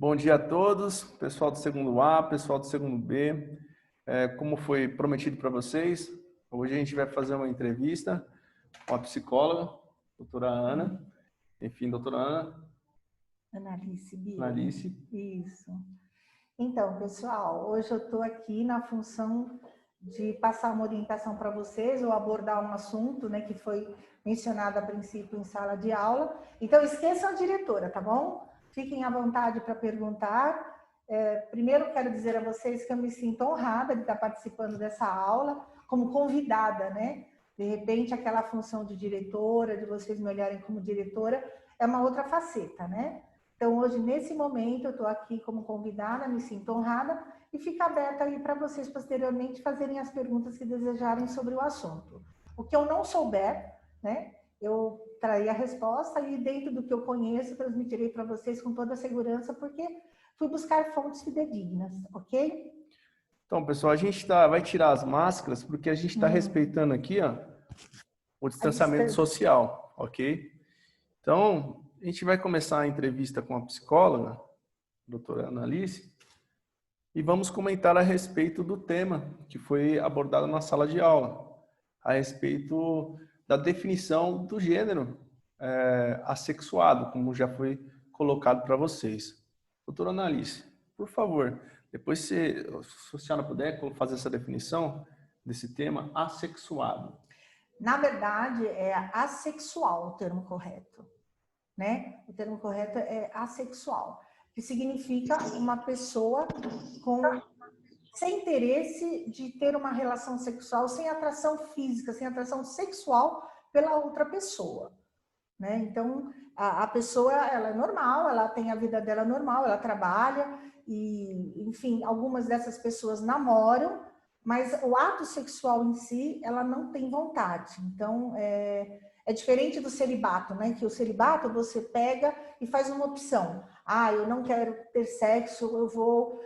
Bom dia a todos, pessoal do segundo A, pessoal do segundo B. Como foi prometido para vocês, hoje a gente vai fazer uma entrevista com a psicóloga, doutora Ana. Enfim, doutora Ana. Analice, Bia. Analice. Isso. Então, pessoal, hoje eu estou aqui na função de passar uma orientação para vocês ou abordar um assunto, né, que foi mencionado a princípio em sala de aula. Então, esqueçam a diretora, tá bom? Fiquem à vontade para perguntar. Primeiro, quero dizer a vocês que eu me sinto honrada de estar participando dessa aula como convidada, né? De repente, aquela função de diretora, de vocês me olharem como diretora, é uma outra faceta, né? Então, hoje, nesse momento, eu estou aqui como convidada, me sinto honrada e fico aberta aí para vocês, posteriormente, fazerem as perguntas que desejarem sobre o assunto. O que eu não souber, né, eu trarei a resposta e, dentro do que eu conheço, transmitirei para vocês com toda a segurança, porque fui buscar fontes fidedignas, ok? Então, pessoal, a gente vai tirar as máscaras porque a gente está respeitando aqui, ó, o distanciamento social, ok? Então, a gente vai começar a entrevista com a psicóloga, doutora Analice, e vamos comentar a respeito do tema que foi abordado na sala de aula, a respeito da definição do gênero assexuado, como já foi colocado para vocês. Doutora Analice, por favor, depois se a senhora puder fazer essa definição desse tema assexuado. Na verdade, é assexual o termo correto, né? O termo correto é assexual, que significa uma pessoa sem interesse de ter uma relação sexual, sem atração física, sem atração sexual pela outra pessoa, né? Então, a pessoa, ela é normal, ela tem a vida dela normal, ela trabalha e, enfim, algumas dessas pessoas namoram, mas o ato sexual em si, ela não tem vontade. Então, é diferente do celibato, né? Que o celibato você pega e faz uma opção. Ah, eu não quero ter sexo, eu vou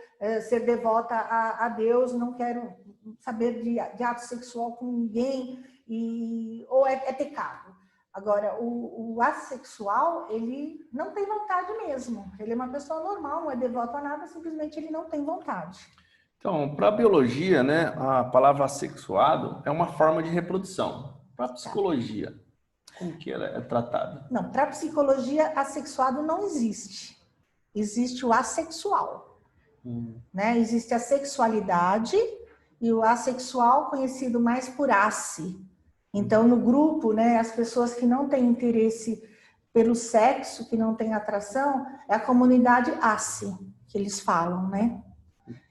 ser devota a Deus, não quero saber de ato sexual com ninguém, ou é pecado. Agora, o assexual, ele não tem vontade mesmo. Ele é uma pessoa normal, não é devoto a nada, simplesmente ele não tem vontade. Então, para a biologia, né, a palavra assexuado é uma forma de reprodução. Para a psicologia, como que ela é tratada? Não, para a psicologia, assexuado não existe. Existe o assexual. Né? Existe a sexualidade e o assexual, conhecido mais por asse. Então, no grupo, né, as pessoas que não têm interesse pelo sexo, que não têm atração, é a comunidade asse, que eles falam, né?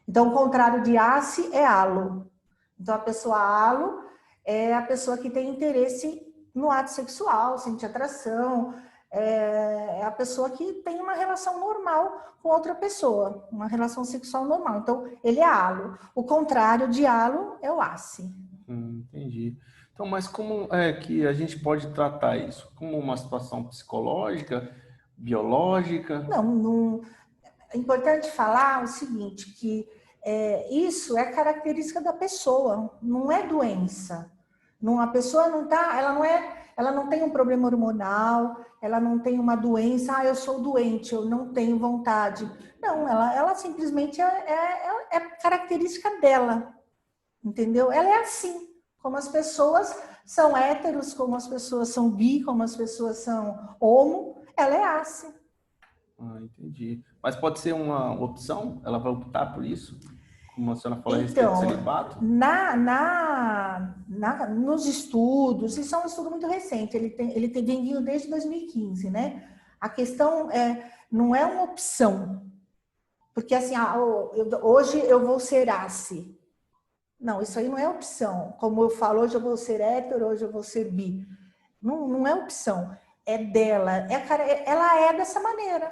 Então, o contrário de asse é alo. Então, a pessoa alo é a pessoa que tem interesse no ato sexual, sente atração, é a pessoa que tem uma relação normal com outra pessoa, uma relação sexual normal. Então, ele é alo. O contrário de alo é o asse. Entendi. Então, mas como é que a gente pode tratar isso? Como uma situação psicológica, biológica? Não, é importante falar o seguinte, que isso é característica da pessoa, não é doença. A pessoa não tá, ela não tem um problema hormonal, ela não tem uma doença, eu sou doente, eu não tenho vontade. Não, ela simplesmente é característica dela, entendeu? Ela é assim, como as pessoas são héteros, como as pessoas são bi, como as pessoas são homo, ela é assim. Entendi. Mas pode ser uma opção? Ela vai optar por isso? Como a senhora falou a respeito do celibato? Nos estudos, isso é um estudo muito recente, ele tem vindo desde 2015, né? A questão não é uma opção, porque assim, hoje eu vou ser asse. Não, isso aí não é opção. Como eu falo, hoje eu vou ser hétero, hoje eu vou ser bi. Não é opção, é dela. Ela é dessa maneira,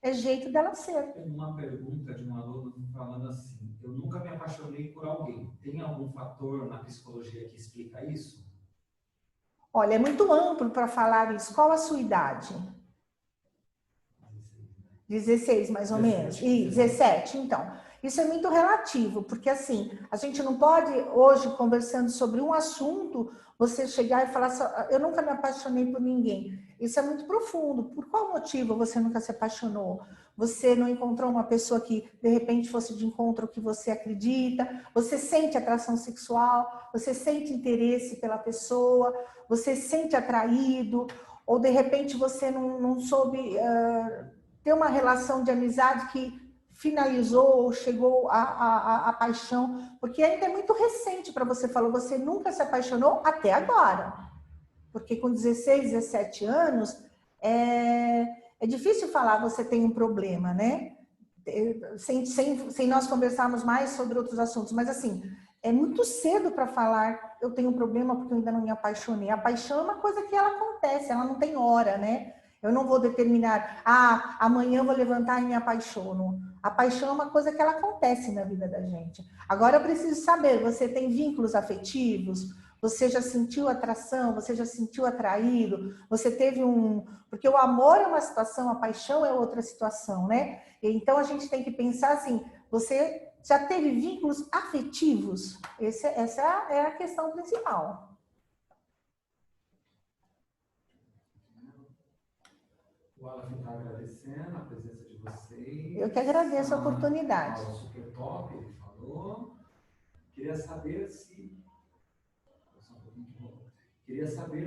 é jeito dela ser. Uma pergunta de um aluno falando assim: eu nunca me apaixonei por alguém. Tem algum fator na psicologia que explica isso? Olha, é muito amplo para falar isso. Qual a sua idade? 16, mais ou menos. E 17, então. isso é muito relativo, porque assim, a gente não pode, hoje, conversando sobre um assunto, você chegar e falar assim, eu nunca me apaixonei por ninguém. Isso é muito profundo. Por qual motivo você nunca se apaixonou? Você não encontrou uma pessoa que, de repente, fosse de encontro ao que você acredita? Você sente atração sexual? Você sente interesse pela pessoa? Você se sente atraído? Ou, de repente, você não soube ter uma relação de amizade que finalizou ou chegou à paixão? Porque ainda é muito recente para você falar, você nunca se apaixonou até agora. Porque com 16, 17 anos, é difícil falar você tem um problema, né? Sem nós conversarmos mais sobre outros assuntos. Mas, assim, é muito cedo para falar eu tenho um problema porque eu ainda não me apaixonei. A paixão é uma coisa que ela acontece, ela não tem hora, né? Eu não vou determinar, amanhã eu vou levantar e me apaixono. A paixão é uma coisa que ela acontece na vida da gente. Agora eu preciso saber, você tem vínculos afetivos? Você já sentiu atração? Você já sentiu atraído? Você teve Porque o amor é uma situação, a paixão é outra situação, né? Então a gente tem que pensar assim, você já teve vínculos afetivos? Essa é a questão principal. O Alan está agradecendo a presença de vocês. Eu que agradeço a oportunidade. Super top, ele falou. Queria saber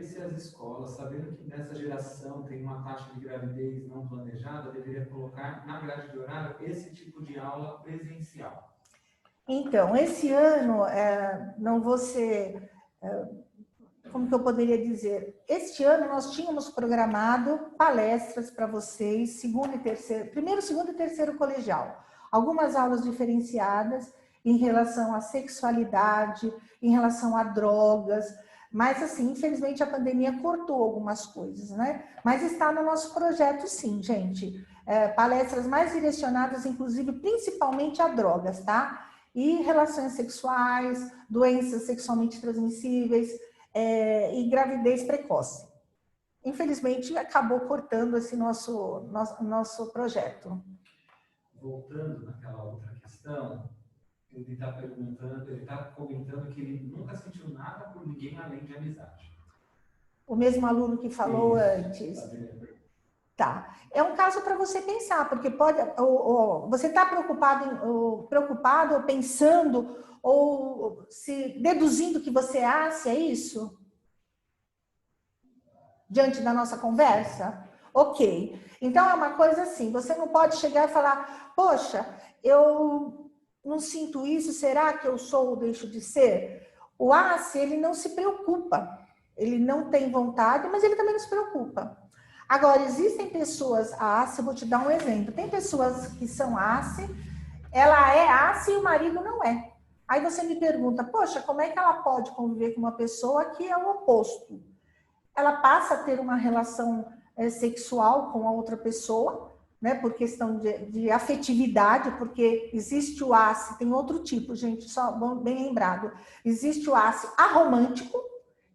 se as escolas, sabendo que nessa geração tem uma taxa de gravidez não planejada, deveria colocar na grade de horário esse tipo de aula presencial. Então, esse ano, não vou ser... como que eu poderia dizer? Este ano nós tínhamos programado palestras para vocês, primeiro, segundo e terceiro colegial. Algumas aulas diferenciadas em relação à sexualidade, em relação a drogas, mas assim, infelizmente a pandemia cortou algumas coisas, né? Mas está no nosso projeto sim, gente. Palestras mais direcionadas, inclusive, principalmente a drogas, tá? E relações sexuais, doenças sexualmente transmissíveis, e gravidez precoce. Infelizmente, acabou cortando esse nosso projeto. Voltando naquela outra questão, ele está comentando que ele nunca sentiu nada por ninguém além de amizade. O mesmo aluno que falou antes. Tá. É um caso para você pensar, porque você está preocupado ou pensando ou se deduzindo que você é isso? Diante da nossa conversa? Ok. Então, é uma coisa assim, você não pode chegar e falar, poxa, eu não sinto isso, será que eu sou ou deixo de ser? O ACE, ele não se preocupa. Ele não tem vontade, mas ele também não se preocupa. Agora, existem pessoas ACE, eu vou te dar um exemplo. Tem pessoas que são ACE, ela é ACE e o marido não é. Aí você me pergunta, poxa, como é que ela pode conviver com uma pessoa que é o oposto? Ela passa a ter uma relação sexual com a outra pessoa, né, por questão de afetividade, porque existe o ACE, tem outro tipo, gente, só bem lembrado. Existe o ACE aromântico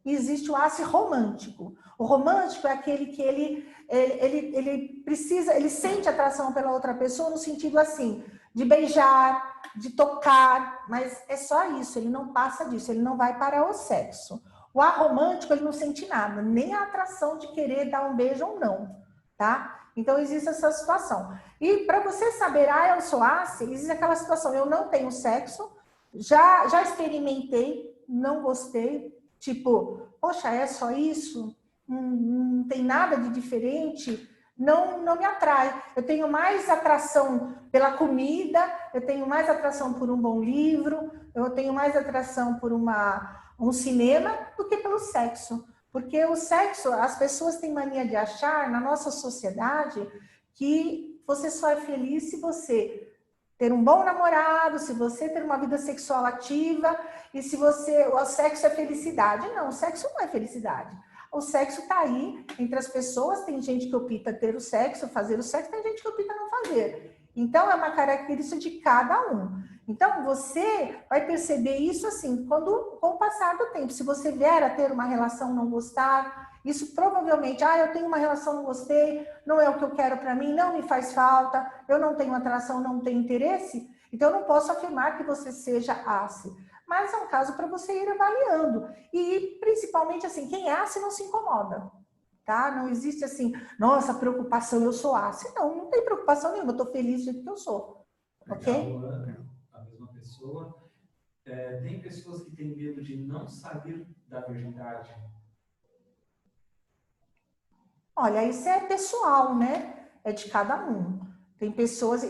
e existe o ACE romântico. O romântico é aquele que ele precisa, ele sente atração pela outra pessoa no sentido assim, de beijar, de tocar, mas é só isso, ele não passa disso, ele não vai para o sexo. O aromântico, ele não sente nada, nem a atração de querer dar um beijo ou não, tá? Então, existe essa situação. E para você saber, eu sou ACE, existe aquela situação, eu não tenho sexo, já experimentei, não gostei, tipo, poxa, é só isso? Não tem nada de diferente? Não me atrai. Eu tenho mais atração pela comida, eu tenho mais atração por um bom livro, eu tenho mais atração por um cinema do que pelo sexo. Porque o sexo, as pessoas têm mania de achar, na nossa sociedade, que você só é feliz se você ter um bom namorado, se você ter uma vida sexual ativa e se o sexo é felicidade. Não, o sexo não é felicidade. O sexo está aí entre as pessoas, tem gente que opta ter o sexo, fazer o sexo, tem gente que opta não fazer. Então, é uma característica de cada um. Então, você vai perceber isso assim, com o passar do tempo. Se você vier a ter uma relação não gostar, isso provavelmente, eu tenho uma relação não gostei, não é o que eu quero para mim, não me faz falta, eu não tenho atração, não tenho interesse, Então, eu não posso afirmar que você seja ACE, mas é um caso para você ir avaliando. E, principalmente, assim, quem é ACE não se incomoda, tá? Não existe, assim, nossa, preocupação, eu sou ACE. Não, não tem preocupação nenhuma, eu tô feliz do jeito que eu sou, ok? A mesma pessoa. Tem pessoas que têm medo de não sair da virgindade. Olha, isso é pessoal, né? É de cada um. Tem pessoas...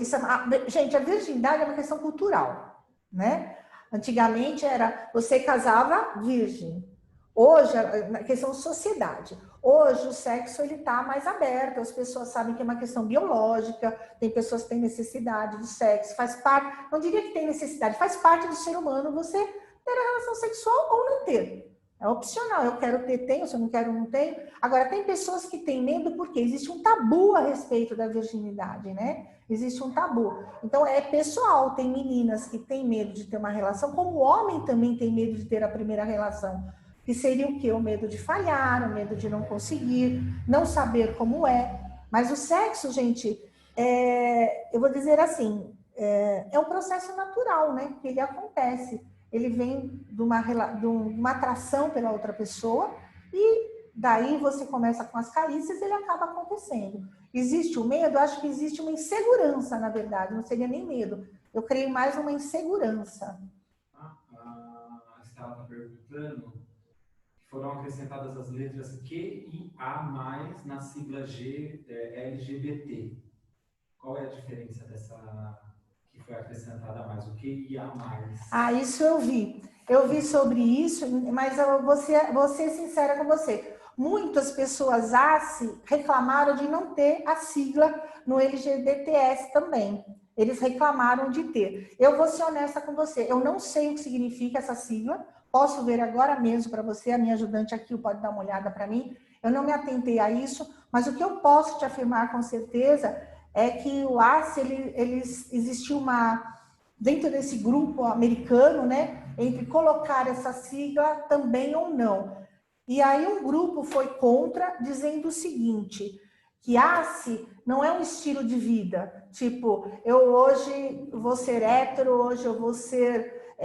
gente, a virgindade é uma questão cultural, né? Antigamente era você casava virgem. Hoje, na questão sociedade. Hoje o sexo ele tá mais aberto, as pessoas sabem que é uma questão biológica, tem pessoas que têm necessidade do sexo, faz parte, não diria que tem necessidade, faz parte do ser humano você ter a relação sexual ou não ter. É opcional, eu quero ter, tenho, se eu não quero, não tenho. Agora, tem pessoas que têm medo porque existe um tabu a respeito da virginidade, né? Existe um tabu. Então, é pessoal. Tem meninas que têm medo de ter uma relação, como o homem também tem medo de ter a primeira relação. Que seria o quê? O medo de falhar, o medo de não conseguir, não saber como é. Mas o sexo, gente, eu vou dizer assim, é um processo natural, né? Que ele acontece. Ele vem de uma atração pela outra pessoa e daí você começa com as carícias e ele acaba acontecendo. Existe o medo? Eu acho que existe uma insegurança, na verdade, não seria nem medo. Eu creio mais numa insegurança. A Estela está perguntando que foram acrescentadas as letras Q e A+, na sigla LGBT. Qual é a diferença dessa... foi acrescentada a mais, o QIA+. Isso eu vi. Eu vi sobre isso, mas eu vou ser sincera com você. Muitas pessoas ACE reclamaram de não ter a sigla no LGBTS também. Eles reclamaram de ter. Eu vou ser honesta com você. Eu não sei o que significa essa sigla. Posso ver agora mesmo para você. A minha ajudante aqui pode dar uma olhada para mim. Eu não me atentei a isso, mas o que eu posso te afirmar com certeza é que o ACE, existiu dentro desse grupo americano, né, entre colocar essa sigla também ou não. E aí um grupo foi contra, dizendo o seguinte, que ACE não é um estilo de vida, tipo, eu hoje vou ser hétero, hoje eu vou ser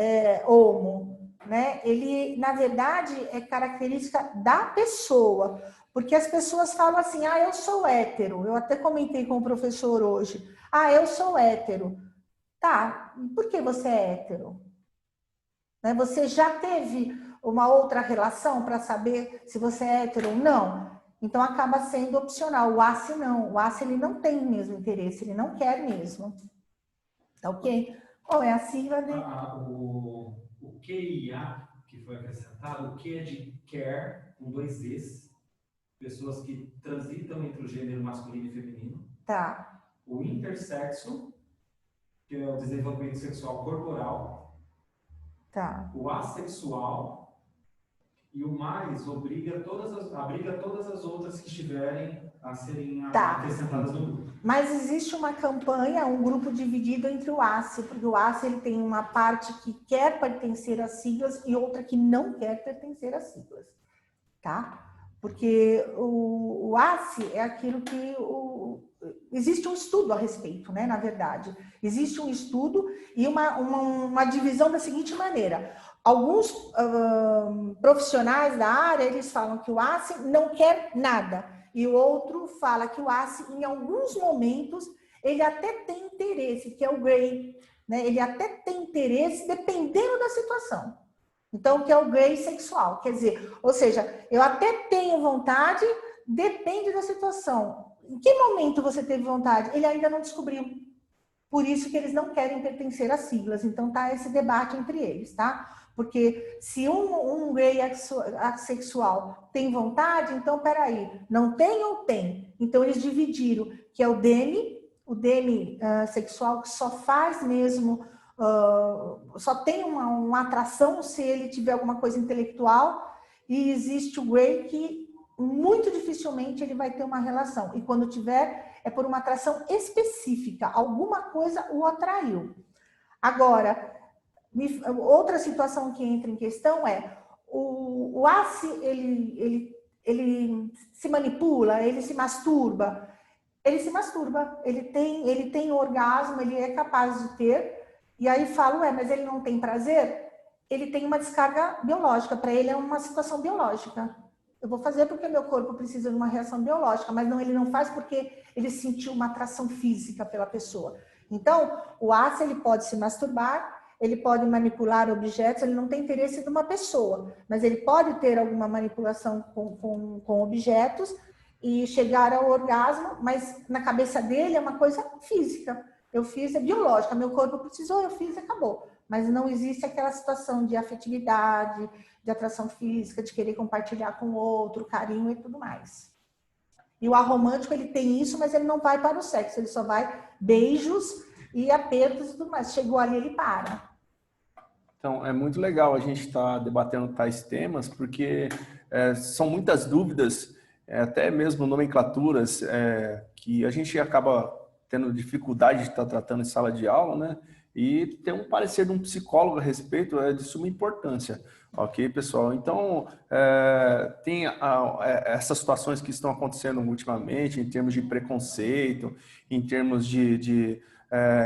homo, né? Ele, na verdade, é característica da pessoa, porque as pessoas falam assim, eu sou hétero, eu até comentei com o professor hoje, eu sou hétero. Tá, por que você é hétero? Né? Você já teve uma outra relação para saber se você é hétero ou não? Então, acaba sendo opcional. O ACE não. O ACE ele não tem o mesmo interesse, ele não quer mesmo. Tá ok? Qual é a sigla dele? O QIA, que foi acrescentado, o Q é de care, com 2 Zs, pessoas que transitam entre o gênero masculino e feminino. Tá. O intersexo, que é o desenvolvimento sexual corporal. Tá. O assexual. E o mais abriga todas as outras que estiverem a serem acrescentadas no grupo. Mas existe uma campanha, um grupo dividido entre o ACE, porque o ACE ele tem uma parte que quer pertencer às siglas e outra que não quer pertencer às siglas, tá? Porque o ACE é aquilo que... existe um estudo a respeito, né? Na verdade. Existe um estudo e uma divisão da seguinte maneira. Alguns profissionais da área, eles falam que o ACE não quer nada. E o outro fala que o ACE, em alguns momentos, ele até tem interesse, que é o gray, né? Ele até tem interesse dependendo da situação. Então, que é o gray sexual. Quer dizer, ou seja, eu até tenho vontade, depende da situação. Em que momento você teve vontade? Ele ainda não descobriu. Por isso que eles não querem pertencer às siglas. Então, tá esse debate entre eles, tá? Porque se um gay assexual tem vontade, então, peraí, não tem ou tem? Então, eles dividiram, que é o demi sexual, que só faz mesmo, só tem uma atração se ele tiver alguma coisa intelectual, e existe o gay que muito dificilmente ele vai ter uma relação. E quando tiver, é por uma atração específica, alguma coisa o atraiu. Agora, outra situação que entra em questão é o ACE, ele se manipula, ele se masturba, ele tem orgasmo, ele é capaz de ter, E aí falo, mas ele não tem prazer? Ele tem uma descarga biológica, para ele é uma situação biológica. Eu vou fazer porque meu corpo precisa de uma reação biológica, mas não, ele não faz porque ele sentiu uma atração física pela pessoa. Então, o ácido, ele pode se masturbar, ele pode manipular objetos, ele não tem interesse de uma pessoa, mas ele pode ter alguma manipulação com objetos e chegar ao orgasmo, mas na cabeça dele é uma coisa física. Eu fiz, é biológica, meu corpo precisou, eu fiz e acabou. Mas não existe aquela situação de afetividade, de atração física, de querer compartilhar com o outro, carinho e tudo mais. E o aromântico, ele tem isso, mas ele não vai para o sexo, ele só vai beijos e apertos e tudo mais. Chegou ali, ele para. Então, é muito legal a gente estar debatendo tais temas, porque são muitas dúvidas, até mesmo nomenclaturas, que a gente acaba tendo dificuldade de estar tratando em sala de aula, né? E ter um parecer de um psicólogo a respeito é de suma importância, ok, pessoal? Então, tem essas situações que estão acontecendo ultimamente, em termos de preconceito, em termos de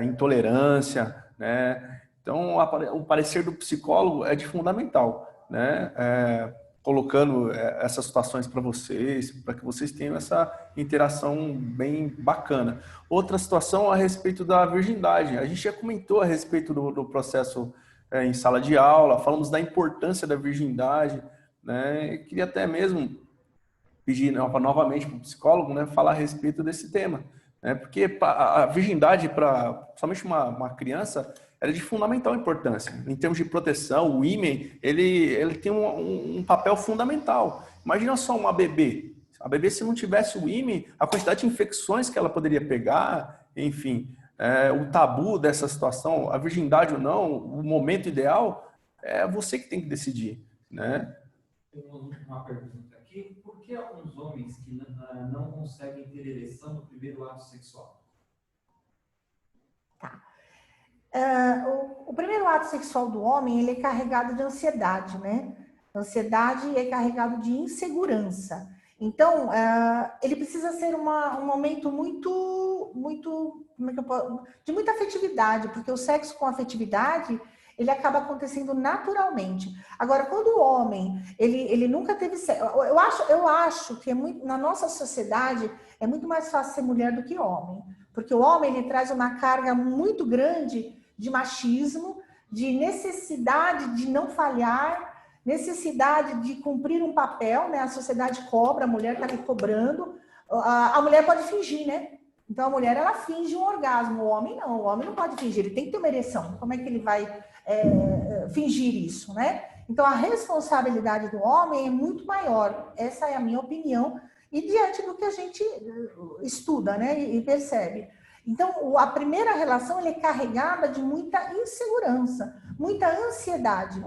intolerância, né? Então, o parecer do psicólogo é de fundamental, né? Colocando essas situações para vocês, para que vocês tenham essa interação bem bacana. Outra situação a respeito da virgindade. A gente já comentou a respeito do processo em sala de aula, falamos da importância da virgindade, né? Eu queria até mesmo pedir novamente para o psicólogo, né, falar a respeito desse tema, né? Porque a virgindade, para somente uma criança, ela é de fundamental importância. Em termos de proteção, o ímen, ele tem um papel fundamental. Imagina só uma bebê. A bebê, se não tivesse o ímen, a quantidade de infecções que ela poderia pegar, enfim, o tabu dessa situação, a virgindade ou não, o momento ideal, é você que tem que decidir, né? Tem uma pergunta aqui. Por que alguns homens que não conseguem ter ereção no primeiro ato sexual? Tá. O primeiro ato sexual do homem, ele é carregado de ansiedade, né? Ansiedade é carregado de insegurança. Então, ele precisa ser um momento de muita afetividade, porque o sexo com afetividade, ele acaba acontecendo naturalmente. Agora, quando o homem, ele nunca teve sexo, eu acho que na nossa sociedade é muito mais fácil ser mulher do que homem, porque o homem, ele traz uma carga muito grande de machismo, de necessidade de não falhar, necessidade de cumprir um papel, né? A sociedade cobra, a mulher está ali cobrando. A mulher pode fingir, né? Então, a mulher, ela finge um orgasmo. O homem não pode fingir, ele tem que ter uma ereção. Como é que ele vai fingir isso, né? Então, a responsabilidade do homem é muito maior. Essa é a minha opinião, e diante do que a gente estuda, né? E percebe. Então, a primeira relação, ela é carregada de muita insegurança, muita ansiedade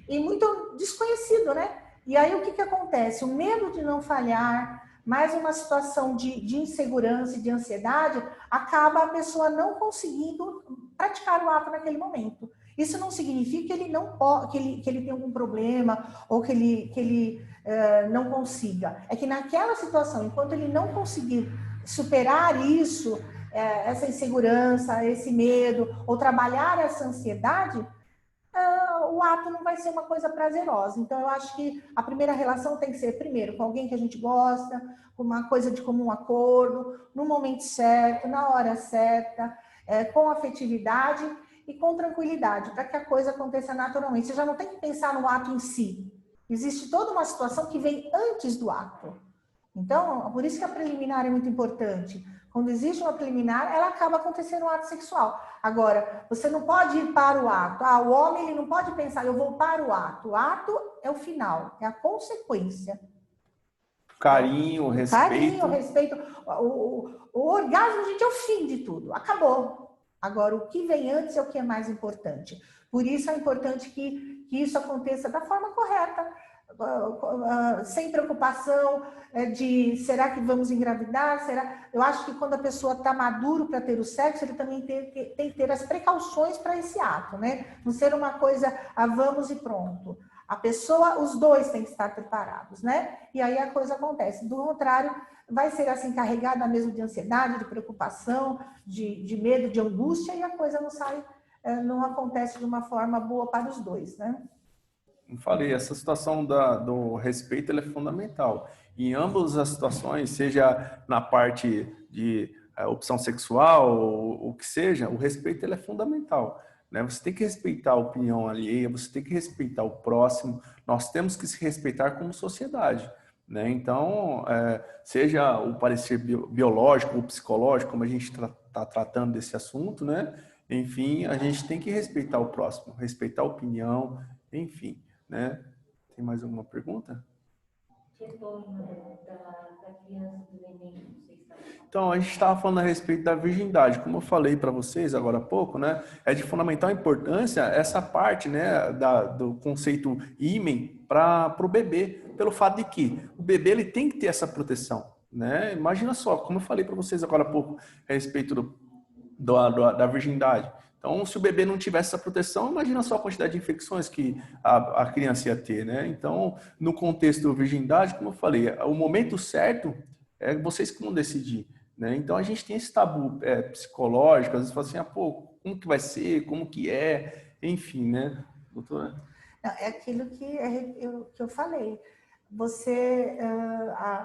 e muito desconhecido, né? E aí, o que acontece? O medo de não falhar, mais uma situação de insegurança e de ansiedade, acaba a pessoa não conseguindo praticar o ato naquele momento. Isso não significa que ele não pode, que ele tem algum problema ou que ele não consiga. É que naquela situação, enquanto ele não conseguir superar isso, essa insegurança, esse medo, ou trabalhar essa ansiedade, o ato não vai ser uma coisa prazerosa. Então, eu acho que a primeira relação tem que ser, primeiro, com alguém que a gente gosta, com uma coisa de comum acordo, no momento certo, na hora certa, com afetividade e com tranquilidade, para que a coisa aconteça naturalmente. Você já não tem que pensar no ato em si. Existe toda uma situação que vem antes do ato. Então, por isso que a preliminar é muito importante. Quando existe uma preliminar, ela acaba acontecendo um ato sexual. Agora, você não pode ir para o ato. O homem, ele não pode pensar, eu vou para o ato. O ato é o final, é a consequência. Carinho, respeito. Carinho, respeito. O orgasmo, gente, é o fim de tudo. Acabou. Agora, o que vem antes é o que é mais importante. Por isso é importante que isso aconteça da forma correta, sem preocupação de será que vamos engravidar? Eu acho que quando a pessoa está maduro para ter o sexo, ele também tem que ter as precauções para esse ato, né? Não ser uma coisa, vamos e pronto. A pessoa, os dois têm que estar preparados, né? E aí a coisa acontece. Do contrário, vai ser assim carregada mesmo de ansiedade, de preocupação, de medo, de angústia, e a coisa não sai não acontece de uma forma boa para os dois, né? Como falei, essa situação do respeito ela é fundamental. Em ambas as situações, seja na parte de opção sexual ou o que seja, o respeito ele é fundamental. Né? Você tem que respeitar a opinião alheia, você tem que respeitar o próximo, nós temos que se respeitar como sociedade. Né? Então, seja o parecer biológico ou psicológico, como a gente está tratando desse assunto, né? Enfim, a gente tem que respeitar o próximo, respeitar a opinião, enfim. Né? Tem mais alguma pergunta? Da criança do neném, não sei se está... Então, a gente estava falando a respeito da virgindade. Como eu falei para vocês agora há pouco, né? É de fundamental importância essa parte, né, do conceito ímen para o bebê, pelo fato de que o bebê ele tem que ter essa proteção. Né? Imagina só, como eu falei para vocês agora há pouco a respeito da virgindade. Então, se o bebê não tivesse essa proteção, imagina só a quantidade de infecções que a criança ia ter, né? Então, no contexto da virgindade, como eu falei, o momento certo é vocês que vão decidir, né? Então, a gente tem esse tabu psicológico, às vezes fala assim, pô, como que vai ser, como que é, enfim, né, doutora? Não, é aquilo que eu falei.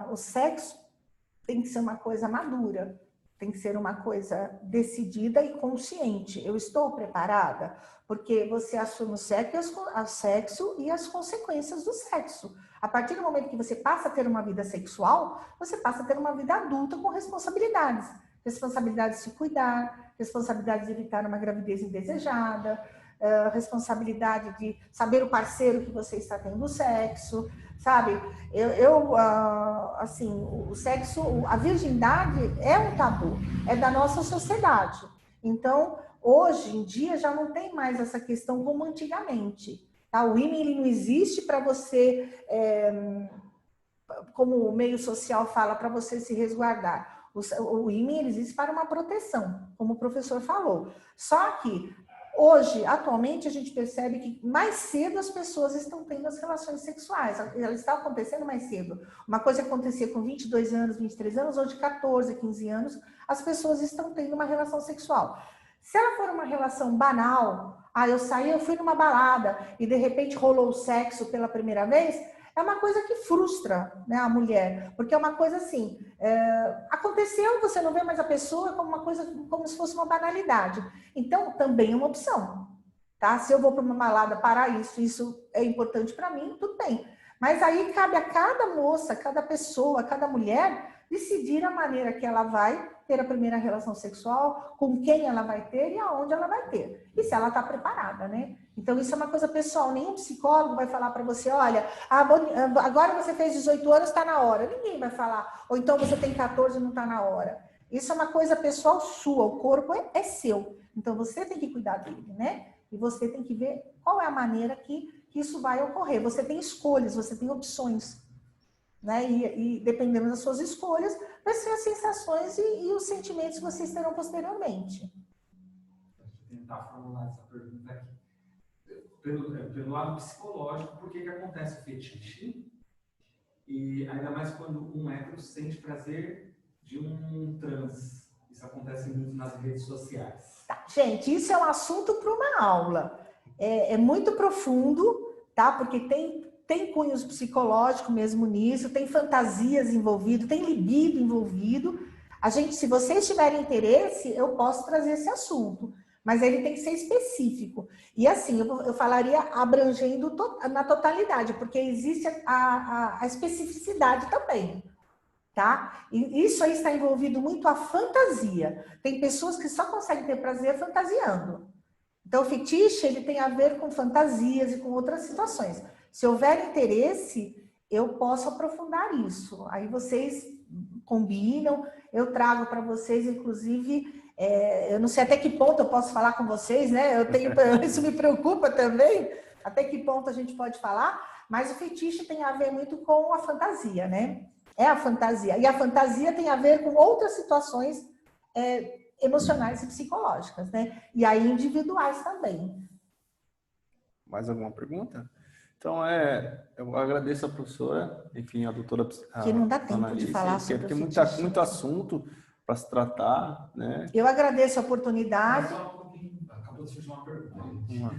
O sexo tem que ser uma coisa madura. Tem que ser uma coisa decidida e consciente. Eu estou preparada? Porque você assume o sexo e as consequências do sexo. A partir do momento que você passa a ter uma vida sexual, você passa a ter uma vida adulta com responsabilidades. Responsabilidade de se cuidar, responsabilidade de evitar uma gravidez indesejada, responsabilidade de saber o parceiro que você está tendo sexo, sabe? Assim, o sexo, a virgindade é um tabu, é da nossa sociedade. Então, hoje em dia já não tem mais essa questão como antigamente. Tá? O ímã ele não existe para você, como o meio social fala, para você se resguardar. O ímã ele existe para uma proteção, como o professor falou. Só que hoje, atualmente, a gente percebe que mais cedo as pessoas estão tendo as relações sexuais. Elas estão acontecendo mais cedo. Uma coisa que acontecia com 22 anos, 23 anos, hoje 14, 15 anos, as pessoas estão tendo uma relação sexual. Se ela for uma relação banal, eu saí, eu fui numa balada e de repente rolou o sexo pela primeira vez, é uma coisa que frustra, né, a mulher, porque é uma coisa assim, aconteceu, você não vê mais a pessoa como uma coisa, como se fosse uma banalidade. Então, também é uma opção, tá? Se eu vou para uma balada para isso é importante para mim, tudo bem. Mas aí cabe a cada moça, cada pessoa, cada mulher decidir a maneira que ela vai ter a primeira relação sexual, com quem ela vai ter e aonde ela vai ter. E se ela está preparada, né? Então, isso é uma coisa pessoal. Nenhum psicólogo vai falar para você, olha, agora você fez 18 anos, está na hora. Ninguém vai falar. Ou então você tem 14 e não está na hora. Isso é uma coisa pessoal sua. O corpo é seu. Então, você tem que cuidar dele, né? E você tem que ver qual é a maneira que isso vai ocorrer. Você tem escolhas, você tem opções. Né? E dependendo das suas escolhas, vai ser as sensações e os sentimentos que vocês terão posteriormente. Vou tentar formular essa pergunta aqui. Pelo lado psicológico, por que acontece o fetiche? E ainda mais quando um hétero sente prazer de um trans. Isso acontece muito nas redes sociais. Tá, gente, isso é um assunto para uma aula. É muito profundo, tá? Porque tem cunhos psicológicos mesmo nisso, tem fantasias envolvido, tem libido envolvido. Se vocês tiverem interesse, eu posso trazer esse assunto. Mas ele tem que ser específico. E assim, eu falaria abrangendo na totalidade, porque existe a especificidade também, tá? E isso aí está envolvido muito a fantasia. Tem pessoas que só conseguem ter prazer fantasiando. Então, o fetiche, ele tem a ver com fantasias e com outras situações. Se houver interesse, eu posso aprofundar isso. Aí vocês combinam, eu trago para vocês, inclusive... eu não sei até que ponto eu posso falar com vocês, né? Isso me preocupa também, até que ponto a gente pode falar, mas o fetiche tem a ver muito com a fantasia, né? É a fantasia. E a fantasia tem a ver com outras situações emocionais e psicológicas, né? E aí individuais também. Mais alguma pergunta? Então, eu agradeço a professora, enfim, a doutora... Que não dá tempo de falar sobre porque o tem fetiche. muito assunto para se tratar, né? Eu agradeço a oportunidade. Só um pouquinho, acabou acabou de surgir uma pergunta. Vamos lá.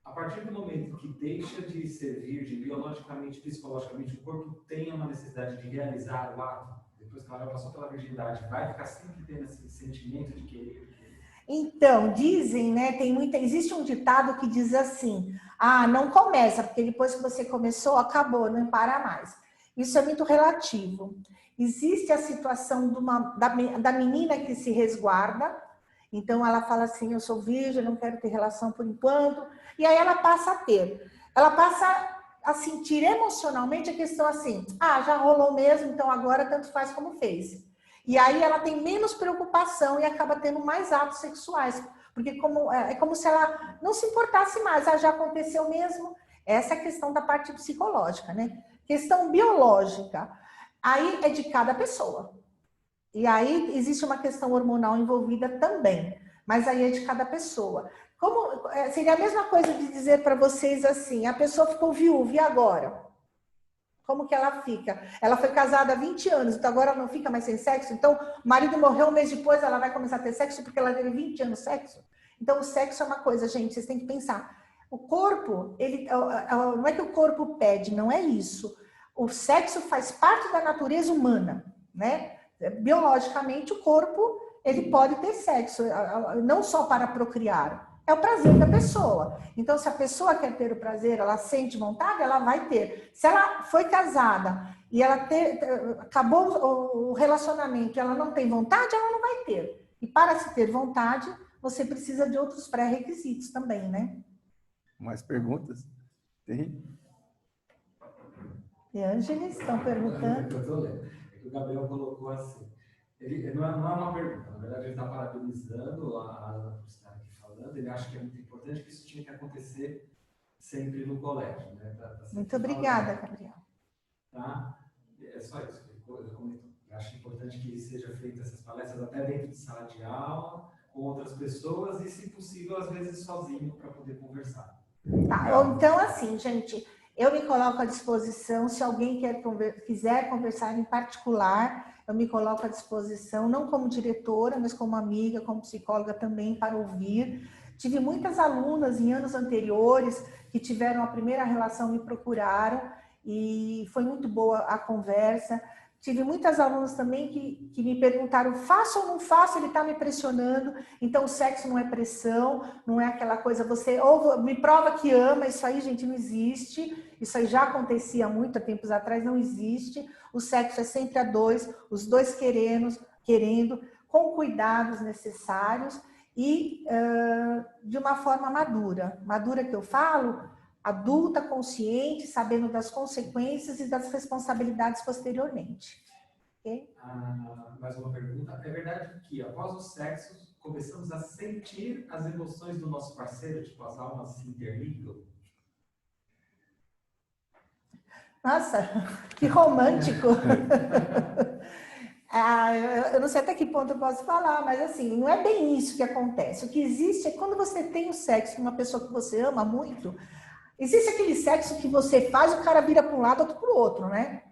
A partir do momento que deixa de ser virgem, biologicamente, psicologicamente, o corpo tem uma necessidade de realizar o ato, depois que ela já passou pela virgindade, vai ficar sempre tendo esse sentimento de querer. Então, dizem, né, existe um ditado que diz assim, não começa, porque depois que você começou, acabou, não para mais. Isso é muito relativo. Existe a situação da menina que se resguarda, então ela fala assim, eu sou virgem, não quero ter relação por enquanto, e aí ela passa a ter. Ela passa a sentir emocionalmente a questão assim, já rolou mesmo, então agora tanto faz como fez. E aí ela tem menos preocupação e acaba tendo mais atos sexuais, porque é como se ela não se importasse mais, já aconteceu mesmo. Essa é a questão da parte psicológica, né? Questão biológica, aí é de cada pessoa. E aí existe uma questão hormonal envolvida também, mas aí é de cada pessoa. Seria a mesma coisa de dizer para vocês assim, a pessoa ficou viúva, e agora? Como que ela fica? Ela foi casada há 20 anos, então agora ela não fica mais sem sexo? Então o marido morreu um mês depois, ela vai começar a ter sexo porque ela teve 20 anos de sexo? Então o sexo é uma coisa, gente, vocês têm que pensar. O corpo, não é que o corpo pede, não é isso. O sexo faz parte da natureza humana, né? Biologicamente, o corpo, ele pode ter sexo, não só para procriar, é o prazer da pessoa. Então, se a pessoa quer ter o prazer, ela sente vontade, ela vai ter. Se ela foi casada e acabou o relacionamento e ela não tem vontade, ela não vai ter. E para se ter vontade, você precisa de outros pré-requisitos também, né? Mais perguntas? Tem? E Ângeles, estão perguntando. Eu tô lendo. É que o Gabriel colocou assim. Ele não é uma pergunta, na verdade ele está parabenizando a Ana por estar aqui falando. Ele acha que é muito importante que isso tinha que acontecer sempre no colégio. Né? Muito obrigada, Gabriel. Tá? É só isso. Eu acho importante que seja feita essas palestras até dentro de sala de aula, com outras pessoas e, se possível, às vezes sozinho, para poder conversar. Tá, ou então, assim, gente, eu me coloco à disposição, se alguém quiser conversar em particular, eu me coloco à disposição, não como diretora, mas como amiga, como psicóloga também, para ouvir. Tive muitas alunas em anos anteriores que tiveram a primeira relação, me procuraram, e foi muito boa a conversa. Tive muitas alunas também que me perguntaram, faço ou não faço, ele está me pressionando. Então, o sexo não é pressão, não é aquela coisa, você ou me prova que ama, isso aí, gente, não existe. Isso aí já acontecia muito há tempos atrás, não existe. O sexo é sempre a dois, os dois querendo, com cuidados necessários e de uma forma madura. Madura que eu falo, adulta, consciente, sabendo das consequências e das responsabilidades posteriormente. Okay? Mais uma pergunta. É verdade que após o sexo começamos a sentir as emoções do nosso parceiro, tipo, as almas se interligam? Nossa, que romântico! Eu não sei até que ponto eu posso falar, mas assim, não é bem isso que acontece. O que existe é quando você tem o sexo com uma pessoa que você ama muito, existe aquele sexo que você faz, o cara vira para um lado, outro para o outro, né?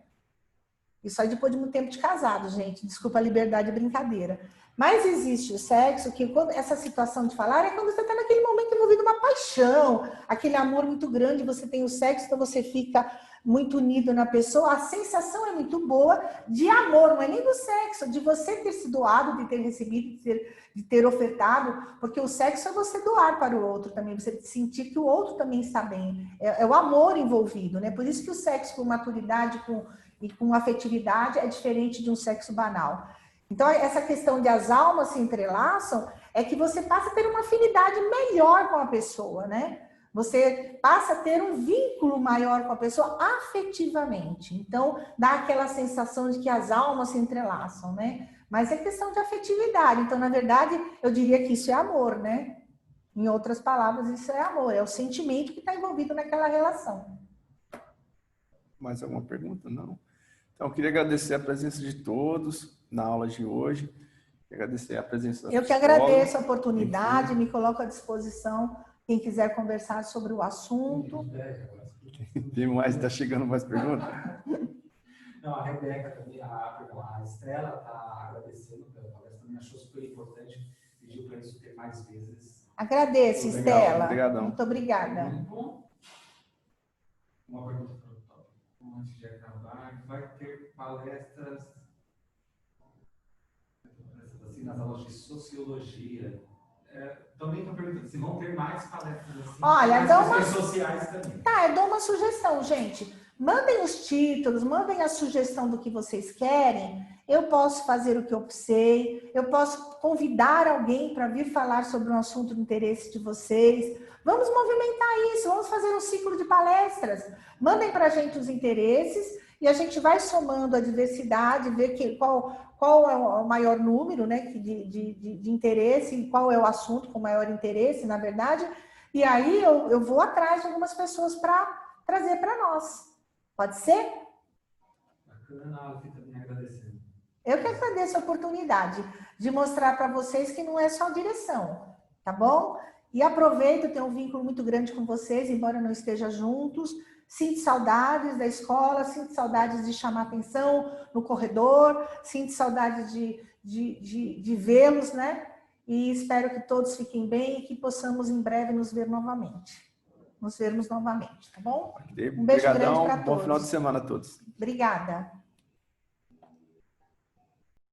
Isso aí depois de muito tempo de casado, gente. Desculpa a liberdade e brincadeira. Mas existe o sexo que, quando essa situação de falar, é quando você está naquele momento envolvido uma paixão, aquele amor muito grande, você tem o sexo, então você fica muito unido na pessoa. A sensação é muito boa de amor, não é nem do sexo, de você ter se doado, de ter recebido, de ter ofertado, porque o sexo é você doar para o outro também, você sentir que o outro também está bem. É o amor envolvido, né? Por isso que o sexo com maturidade, e com afetividade é diferente de um sexo banal. Então, essa questão de as almas se entrelaçam é que você passa a ter uma afinidade melhor com a pessoa, né? Você passa a ter um vínculo maior com a pessoa afetivamente. Então, dá aquela sensação de que as almas se entrelaçam, né? Mas é questão de afetividade. Então, na verdade, eu diria que isso é amor, né? Em outras palavras, isso é amor. É o sentimento que está envolvido naquela relação. Mais alguma pergunta? Não? Então, eu queria agradecer a presença de todos na aula de hoje. Agradecer a presença da Eu que agradeço a oportunidade, me coloco à disposição, quem quiser conversar sobre o assunto. Tem mais, está chegando mais perguntas? Não, a Rebeca também, a Estela está agradecendo pela palestra, também achou super importante, pediu para isso ter mais vezes. Agradeço, Legal, Estela. obrigadão. Muito obrigada. Muito bom. Uma pergunta para o Top. Antes de acabar, vai ter palestras assim, nas aulas de sociologia. Também estou perguntando se vão ter mais palestras assim, Olha, mais dá questões sociais também. Tá, eu dou uma sugestão, gente. Mandem os títulos, mandem a sugestão do que vocês querem. Eu posso fazer o que eu sei, eu posso convidar alguém para vir falar sobre um assunto de interesse de vocês. Vamos movimentar isso, vamos fazer um ciclo de palestras. Mandem para a gente os interesses e a gente vai somando a diversidade, ver qual é o maior número, né, de interesse e qual é o assunto com maior interesse, na verdade. E aí eu vou atrás de algumas pessoas para trazer para nós. Pode ser? Bacana, ela fica me agradecendo. Eu que agradeço a oportunidade de mostrar para vocês que não é só direção, tá bom? E aproveito, tenho um vínculo muito grande com vocês, embora não esteja juntos. Sinto saudades da escola, sinto saudades de chamar atenção no corredor, sinto saudades de vê-los, né? E espero que todos fiquem bem e que possamos em breve nos vermos novamente, tá bom? Um beijo grande para todos. Bom final de semana a todos. Obrigada.